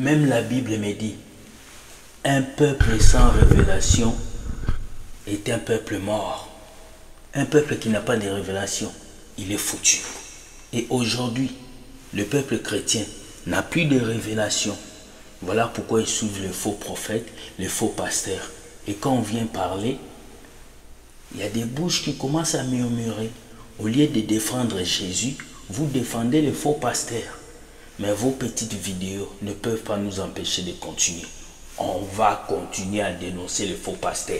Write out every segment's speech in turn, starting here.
Même la Bible me dit, un peuple sans révélation est un peuple mort. Un peuple qui n'a pas de révélation, il est foutu. Et aujourd'hui, le peuple chrétien n'a plus de révélation. Voilà pourquoi ils suivent les faux prophètes, les faux pasteurs. Et quand on vient parler, il y a des bouches qui commencent à murmurer. Au lieu de défendre Jésus, vous défendez les faux pasteurs. Mais vos petites vidéos ne peuvent pas nous empêcher de continuer. On va continuer à dénoncer les faux pasteurs.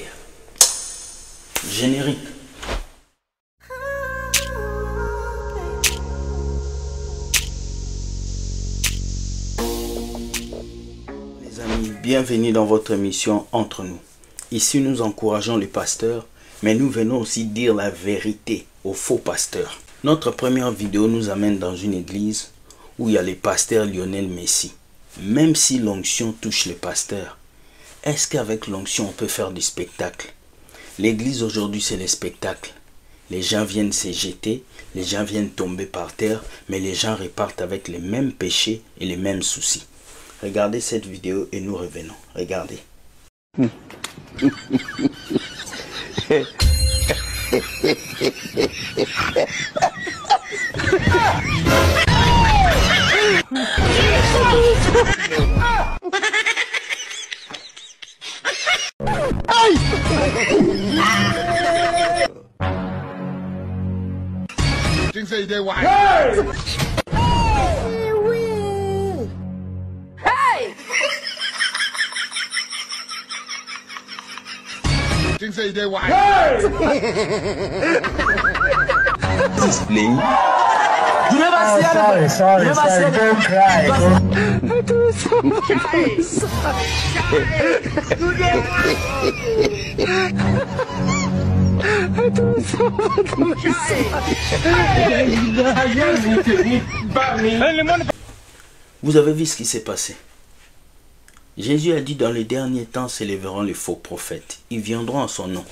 Générique. Les amis, bienvenue dans votre émission Entre nous. Ici, nous encourageons les pasteurs, mais nous venons aussi dire la vérité aux faux pasteurs. Notre première vidéo nous amène dans une église où il y a le pasteur Lionel Messi. Même si l'onction touche les pasteurs, est-ce qu'avec l'onction on peut faire du spectacle? L'église aujourd'hui c'est le spectacle. Les gens viennent se jeter, les gens viennent tomber par terre, mais les gens repartent avec les mêmes péchés et les mêmes soucis. Regardez cette vidéo et nous revenons. Regardez. Sorry, don't cry. Vous avez vu ce qui s'est passé? Jésus a dit dans les derniers temps s'élèveront les faux prophètes. Ils viendront en son nom.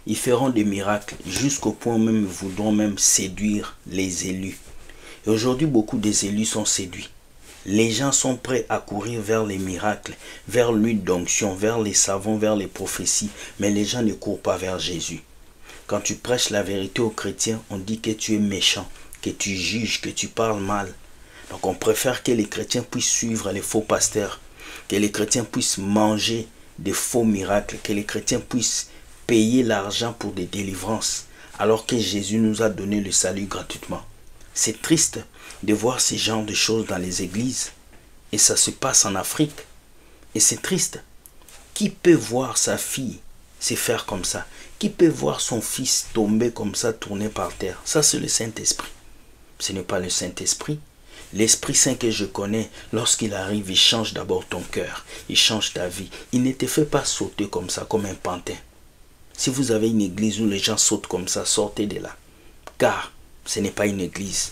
Ils feront des miracles jusqu'au point où même ils voudront même séduire les élus. Et aujourd'hui, beaucoup des élus sont séduits. Les gens sont prêts à courir vers les miracles, vers l'huile d'onction, vers les savons, vers les prophéties. Mais les gens ne courent pas vers Jésus. Quand tu prêches la vérité aux chrétiens, on dit que tu es méchant, que tu juges, que tu parles mal. Donc on préfère que les chrétiens puissent suivre les faux pasteurs, que les chrétiens puissent manger des faux miracles, que les chrétiens puissent payer l'argent pour des délivrances, alors que Jésus nous a donné le salut gratuitement. C'est triste de voir ce genre de choses dans les églises, et ça se passe en Afrique. Et c'est triste. Qui peut voir sa fille se faire comme ça? Qui peut voir son fils tomber comme ça, tourner par terre? Ça, c'est le Saint-Esprit. Ce n'est pas le Saint-Esprit. L'Esprit Saint que je connais, lorsqu'il arrive, il change d'abord ton cœur. Il change ta vie. Il ne te fait pas sauter comme ça, comme un pantin. Si vous avez une église où les gens sautent comme ça, sortez de là. Car ce n'est pas une église.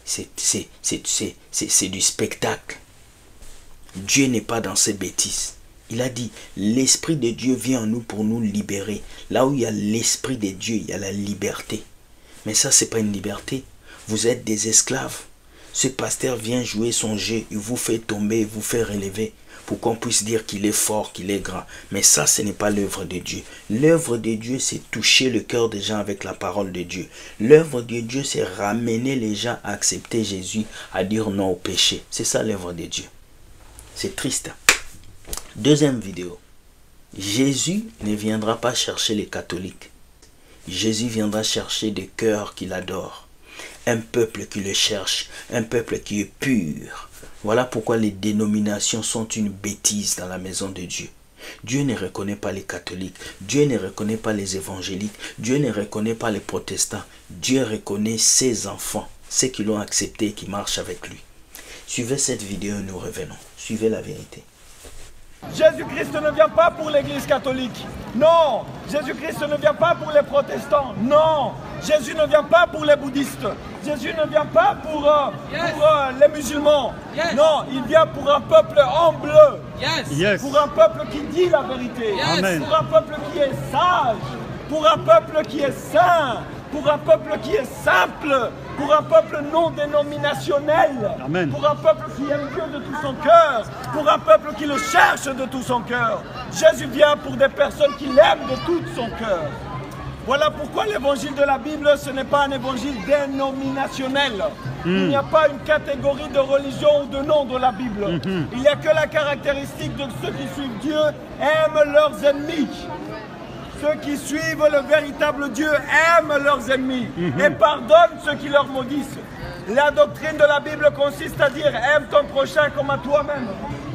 C'est du spectacle. Dieu n'est pas dans ces bêtises. Il a dit, l'Esprit de Dieu vient en nous pour nous libérer. Là où il y a l'Esprit de Dieu, il y a la liberté. Mais ça, ce n'est pas une liberté. Vous êtes des esclaves. Ce pasteur vient jouer son jeu, il vous fait tomber, il vous fait relever pour qu'on puisse dire qu'il est fort, qu'il est grand. Mais ça, ce n'est pas l'œuvre de Dieu. L'œuvre de Dieu, c'est toucher le cœur des gens avec la parole de Dieu. L'œuvre de Dieu, c'est ramener les gens à accepter Jésus, à dire non au péché. C'est ça l'œuvre de Dieu. C'est triste. Deuxième vidéo. Jésus ne viendra pas chercher les catholiques. Jésus viendra chercher des cœurs qu'il adore. Un peuple qui le cherche, un peuple qui est pur. Voilà pourquoi les dénominations sont une bêtise dans la maison de Dieu. Dieu ne reconnaît pas les catholiques, Dieu ne reconnaît pas les évangéliques, Dieu ne reconnaît pas les protestants. Dieu reconnaît ses enfants, ceux qui l'ont accepté et qui marchent avec lui. Suivez cette vidéo et nous revenons. Suivez la vérité. Jésus-Christ ne vient pas pour l'église catholique. Non. Jésus-Christ ne vient pas pour les protestants. Non. Jésus ne vient pas pour les bouddhistes. Jésus ne vient pas pour les musulmans. Yes. Non, il vient pour un peuple humble. Yes. Pour un peuple qui dit la vérité. Yes. Pour un peuple qui est sage. Pour un peuple qui est saint. pour un peuple qui est simple, pour un peuple non dénominationnel, Amen. pour un peuple qui aime Dieu de tout son cœur, pour un peuple qui le cherche de tout son cœur. Jésus vient pour des personnes qui l'aiment de tout son cœur. Voilà pourquoi l'évangile de la Bible, ce n'est pas un évangile dénominationnel. Il n'y a pas une catégorie de religion ou de nom dans la Bible. Il n'y a que la caractéristique de ceux qui suivent Dieu aiment leurs ennemis. Ceux qui suivent le véritable Dieu aiment leurs ennemis et pardonnent ceux qui leur maudissent. La doctrine de la Bible consiste à dire aime ton prochain comme à toi-même.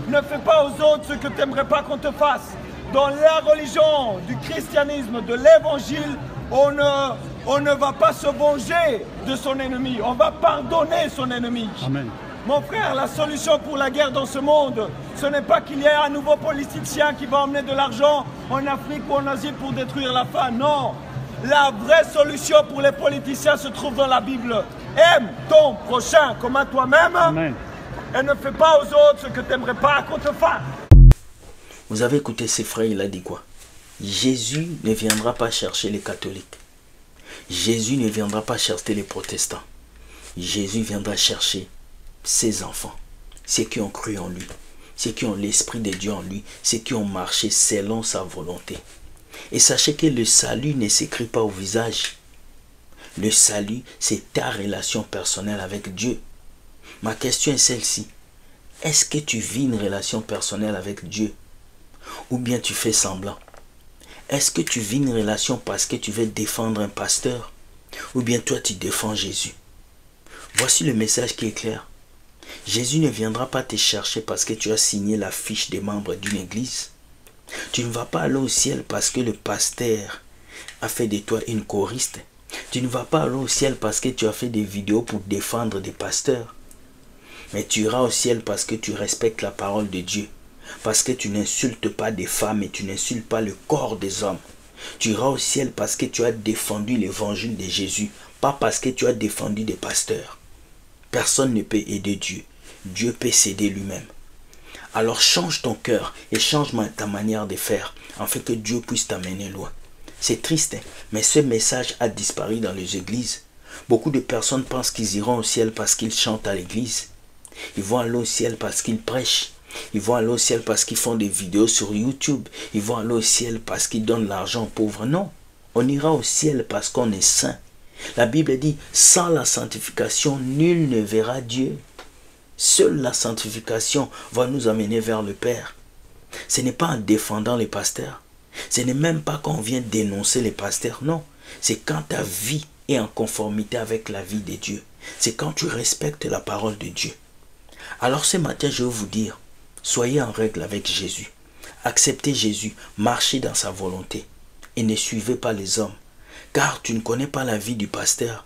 Ne fais pas aux autres ce que tu n'aimerais pas qu'on te fasse. Dans la religion du christianisme, de l'évangile, on ne va pas se venger de son ennemi. On va pardonner son ennemi. Amen. Mon frère, la solution pour la guerre dans ce monde, ce n'est pas qu'il y ait un nouveau politicien qui va emmener de l'argent en Afrique ou en Asie pour détruire la faim. Non. La vraie solution pour les politiciens se trouve dans la Bible. Aime ton prochain comme à toi-même. Amen. Et ne fais pas aux autres ce que tu n'aimerais pas qu'on te fasse. Vous avez écouté ses frères, il a dit quoi? Jésus ne viendra pas chercher les catholiques. Jésus ne viendra pas chercher les protestants. Jésus viendra chercher ses enfants, ceux qui ont cru en lui, ceux qui ont l'Esprit de Dieu en lui, ceux qui ont marché selon sa volonté. Et sachez que le salut ne s'écrit pas au visage. Le salut, c'est ta relation personnelle avec Dieu. Ma question est celle-ci. Est-ce que tu vis une relation personnelle avec Dieu? Ou bien tu fais semblant? Est-ce que tu vis une relation parce que tu veux défendre un pasteur? Ou bien toi tu défends Jésus? Voici le message qui est clair. Jésus ne viendra pas te chercher parce que tu as signé la fiche des membres d'une église. Tu ne vas pas aller au ciel parce que le pasteur a fait de toi une choriste. Tu ne vas pas aller au ciel parce que tu as fait des vidéos pour défendre des pasteurs. Mais tu iras au ciel parce que tu respectes la parole de Dieu. Parce que tu n'insultes pas des femmes et tu n'insultes pas le corps des hommes. Tu iras au ciel parce que tu as défendu l'évangile de Jésus, pas parce que tu as défendu des pasteurs. Personne ne peut aider Dieu. Dieu peut s'aider lui-même. Alors change ton cœur et change ta manière de faire, afin que Dieu puisse t'amener loin. C'est triste, mais ce message a disparu dans les églises. Beaucoup de personnes pensent qu'ils iront au ciel parce qu'ils chantent à l'église. Ils vont aller au ciel parce qu'ils prêchent. Ils vont aller au ciel parce qu'ils font des vidéos sur YouTube. Ils vont aller au ciel parce qu'ils donnent l'argent aux pauvres. Non, on ira au ciel parce qu'on est saint. La Bible dit, sans la sanctification, nul ne verra Dieu. Seule la sanctification va nous amener vers le Père. Ce n'est pas en défendant les pasteurs. Ce n'est même pas quand on vient dénoncer les pasteurs. Non, c'est quand ta vie est en conformité avec la vie de Dieu. C'est quand tu respectes la parole de Dieu. Alors ce matin, je veux vous dire, soyez en règle avec Jésus. Acceptez Jésus, marchez dans sa volonté et ne suivez pas les hommes. Car tu ne connais pas la vie du pasteur.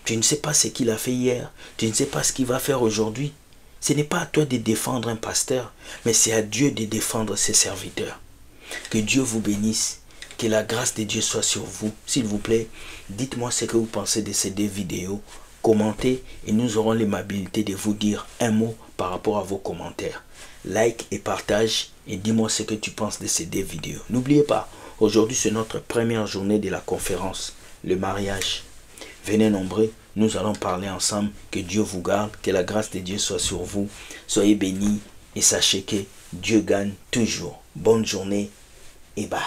Tu ne sais pas ce qu'il a fait hier. Tu ne sais pas ce qu'il va faire aujourd'hui. Ce n'est pas à toi de défendre un pasteur, mais c'est à Dieu de défendre ses serviteurs. Que Dieu vous bénisse. Que la grâce de Dieu soit sur vous. S'il vous plaît, dites-moi ce que vous pensez de ces deux vidéos. Commentez et nous aurons l'aimabilité de vous dire un mot par rapport à vos commentaires. Like et partage et dis-moi ce que tu penses de ces deux vidéos. N'oubliez pas, aujourd'hui c'est notre première journée de la conférence, le mariage. Venez nombreux, nous allons parler ensemble. Que Dieu vous garde, que la grâce de Dieu soit sur vous. Soyez bénis et sachez que Dieu gagne toujours. Bonne journée et bye.